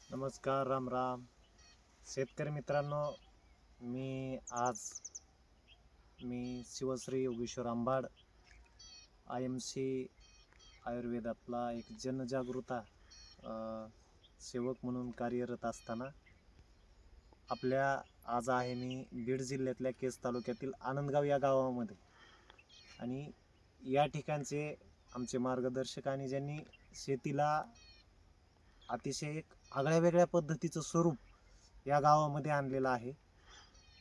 नमस्कार, राम राम. शेतकरी मित्रांनो, आज मी शिवश्री योगेश्वर आंबाड, IMC आयुर्वेदातला एक जनजागृता सेवक म्हणून कार्यरत असताना आज आहे मी बीड जिल्ह्यातल्या केज तालुक्यातील आनंदगाव या गावामध्ये. आणि या ठिकाणचे आमचे मार्गदर्शक आणि ज्यांनी शेतीला अतिशय एक आगळ्या वेगळ्या पद्धतीचं स्वरूप या गावामध्ये आणलेलं आहे.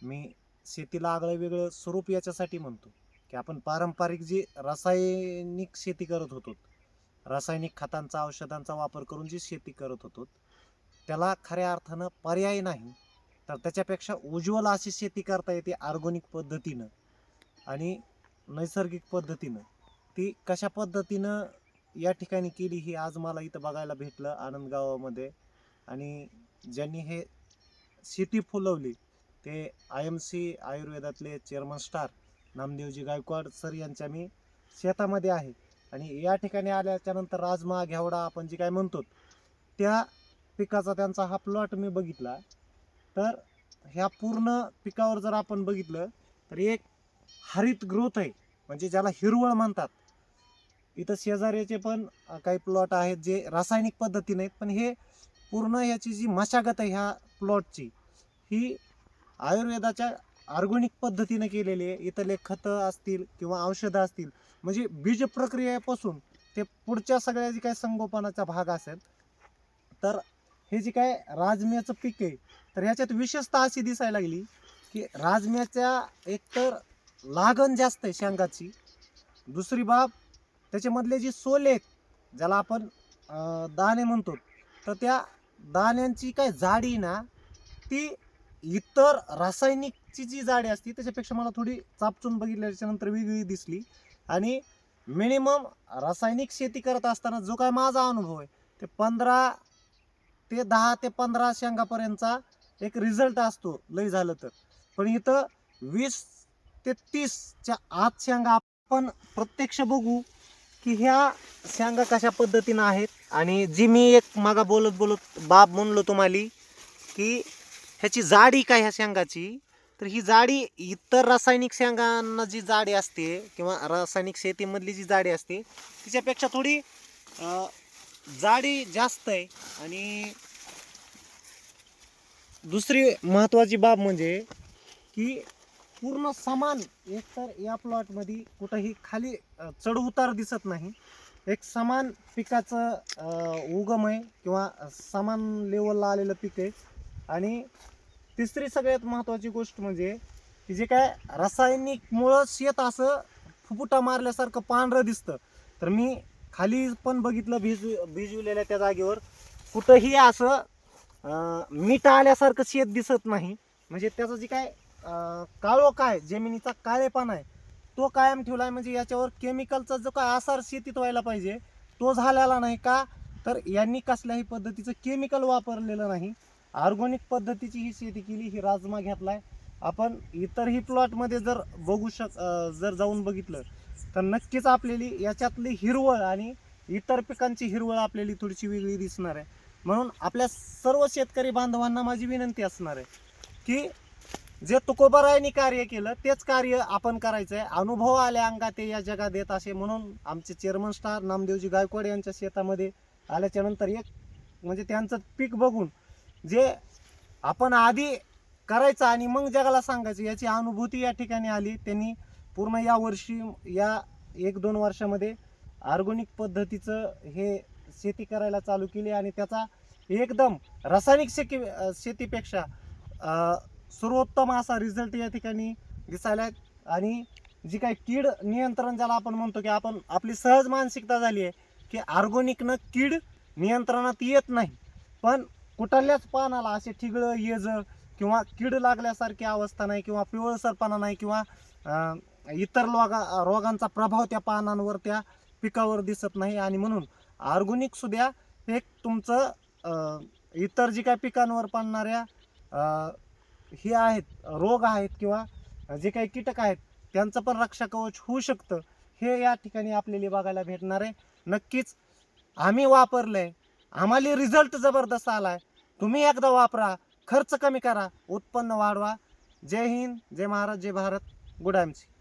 मी शेतीला आगळं वेगळं स्वरूप याच्यासाठी म्हणतो की आपण पारंपरिक जी रासायनिक शेती करत होतो, रासायनिक खतांचा औषधांचा वापर करून जी शेती करत होतो, त्याला खऱ्या अर्थानं पर्याय नाही. तर त्याच्यापेक्षा उज्ज्वल अशी शेती करता येते ऑर्गॅनिक पद्धतीनं आणि नैसर्गिक पद्धतीनं. ती कशा पद्धतीनं या ठिकाणी केली ही आज मला इथं बघायला भेटलं आनंदगावामध्ये. आणि ज्यांनी हे शेती फुलवली ते IMC आयुर्वेदातले chairman star नामदेवजी Gaikwad sir यांच्या मी शेतामध्ये आहे. आणि या ठिकाणी आल्याच्या नंतर राजमा घेवडा आपण जे काय म्हणतो त्या पिकाचा त्यांचा हा प्लॉट मी बघितला. तर ह्या पूर्ण पिकावर जर आपण बघितलं तर एक हरित ग्रोथ आहे, म्हणजे ज्याला हिरवळ म्हणतात. इथं शेजाऱ्याचे पण काही प्लॉट आहेत जे रासायनिक पद्धतीने आहेत, पण हे पूर्ण याची जी मशागत आहे ह्या प्लॉटची ही आयुर्वेदाच्या ऑर्गॅनिक पद्धतीने केलेली आहे. इथले खतं असतील किंवा औषधं असतील, म्हणजे बीज प्रक्रियेपासून ते पुढच्या सगळ्या जे काही संगोपनाचा भाग असेल. तर हे जे काय राजम्याचं पीक आहे, तर ह्याच्यात विशेषतः अशी दिसायला लागली की राजम्याच्या एकतर लागण जास्त आहे शेंगाची, दुसरी बाब त्याच्यामधले जे सोले आहेत ज्याला आपण दाणे म्हणतो, तर त्या दाण्यांची काय जाडी ना ती इतर रासायनिकची जी जाडी असते त्याच्यापेक्षा मला थोडी चापचून बघितल्याच्या नंतर वेगळी दिसली. आणि मिनिमम रासायनिक शेती करत असताना जो काय माझा अनुभव आहे ते 10 ते 15 शेंगापर्यंतचा एक रिझल्ट असतो लय झालं तर. पण इथं 20 ते 30च्या आत शेंगा आपण प्रत्यक्ष बघू की ह्या शेंगा कशा पद्धतीनं आहेत. आणि जी मी एक मागा बोलत बोलत बाब म्हणलो तुम्हाला की ह्याची जाडी काय ह्या शेंगाची, तर ही जाडी इतर रासायनिक शेंगांना जी जाडी असते किंवा रासायनिक शेतीमधली जी जाडी असते तिच्यापेक्षा थोडी जाडी जास्त आहे. आणि दुसरी महत्त्वाची बाब म्हणजे की पूर्ण समान, एकतर या प्लॉटमध्ये कुठंही खाली चढ उतार दिसत नाही, एक समान पिकाचं उगम आहे किंवा समान लेवलला आलेलं पीक आहे. आणि तिसरी सगळ्यात महत्त्वाची गोष्ट म्हणजे की जे काय रासायनिकमुळं शेत असं फुफुटा मारल्यासारखं पांढरं दिसतं, तर मी खाली पण बघितलं भिजविलेल्या त्या जागेवर कुठंही असं मीठ आल्यासारखं शेत दिसत नाही. म्हणजे त्याचं जे काय काळोख आहे, जमिनीचा काळेपणा आहे तो कायम ठेवला आहे. म्हणजे याच्यावर केमिकलचा जो काय आसार शेतीत व्हायला पाहिजे तो झालेला नाही. का तर यांनी कसल्याही पद्धतीचं केमिकल वापरलेलं नाही, ऑर्गॅनिक पद्धतीची ही शेती केली. ही राजमा घेतलाय आपण. इतरही प्लॉटमध्ये जर जाऊन बघितलं तर नक्कीच आपल्याला याच्यातली हिरवळ आणि इतर पिकांची हिरवळ आपल्याला थोडीशी वेगळी दिसणार आहे. म्हणून आपल्या सर्व शेतकरी बांधवांना माझी विनंती असणार आहे की जे तुकोबारायांनी कार्य केलं तेच कार्य आपण करायचं आहे. अनुभव आले अंगात या जगात येत असे, म्हणून आमचे चेअरमन स्टार नामदेवजी गायकवाड यांच्या शेतामध्ये आल्याच्या नंतर एक म्हणजे त्यांचं पीक बघून जे आपण आधी करायचं आणि मग जगाला सांगायचं याची अनुभूती या ठिकाणी आली. त्यांनी पूर्ण या वर्षी या 1-2 वर्षामध्ये ऑर्गॅनिक पद्धतीचं हे शेती करायला चालू केली आणि त्याचा एकदम रासायनिक शेतीपेक्षा सर्वोत्तम असा रिझल्ट या ठिकाणी दिसायला. आणि जी काही कीड नियंत्रण ज्याला आपण म्हणतो की आपण आपली सहज मानसिकता झाली आहे की ऑर्गॅनिकनं कीड नियंत्रणात येत नाही, पण कुठल्याच पानाला असे ठिगळं येज किंवा कीड लागल्यासारखी अवस्था नाही किंवा पिवळसरपणा नाही किंवा इतर रोगांचा प्रभाव त्या पानांवर त्या पिकावर दिसत नाही. आणि म्हणून ऑर्गॅनिक सुद्धा एक तुमचं इतर जी काही पिकांवर पडणाऱ्या हे आहेत रोग आहेत किंवा जे काही कीटक आहेत त्यांचं पण रक्षा कवच होऊ शकतं, हे या ठिकाणी आपल्याला बघायला भेटणार आहे. नक्कीच आम्ही वापरलंय, आम्हाला रिझल्ट जबरदस्त आलाय. तुम्ही एकदा वापरा, खर्च कमी करा, उत्पन्न वाढवा. जय हिंद, जय महाराज, जय भारत. गुड आमची.